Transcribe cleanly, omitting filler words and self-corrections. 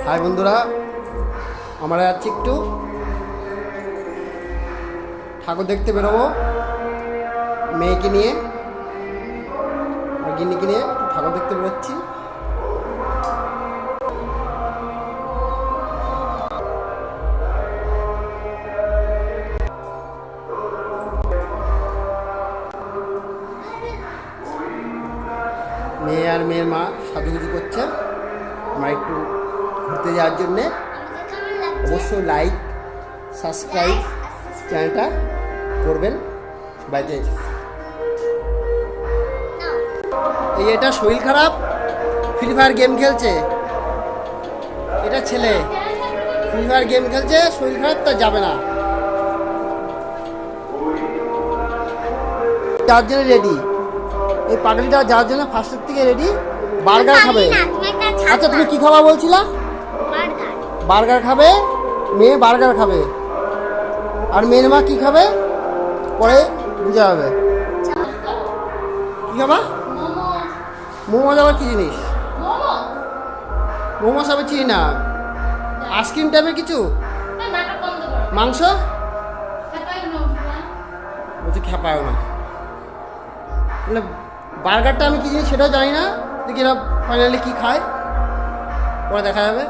High বন্ধুরা, আমরা যাচ্ছি একটু ঠাকুর দেখতে বেরোবো মেয়েকে নিয়ে আর গিন্নিকে নিয়ে ঠাকুর দেখতে বেরোচ্ছি। মেয়ে আর মেয়ের মা সাজুগুজু করছে। আমরা একটু ঘুরতে যাওয়ার জন্যে অবশ্যই লাইক সাবস্ক্রাইব চ্যানেলটা করবেন বাড়িতে। এই এটা শরীর খারাপ, ফ্রি ফায়ার গেম খেলছে। এটা ছেলে ফ্রি ফায়ার গেম খেলছে, শরীর খারাপ, তা যাবে না। যার জন্য রেডি, এই পাগলিটা যাওয়ার জন্য ফার্স্টের থেকে রেডি। বার্গার খাবে। আচ্ছা তুমি কি খাবা বলছিলা? বার্গার খাবে মেয়ে, বার্গার খাবে। আর মেয়ের মা কি খাবে পরে বুঝা যাবে। কি খাবা? মোমো আবার কি জিনিস? মোমো সবে চিনি না। আইসক্রিম টাইপের কিছু, মাংস বলছি, খেপায় না। মানে বার্গারটা আমি কি জিনিস সেটাও জানি না। দেখি এরা ফাইনালি কি খায়, পরে দেখা যাবে।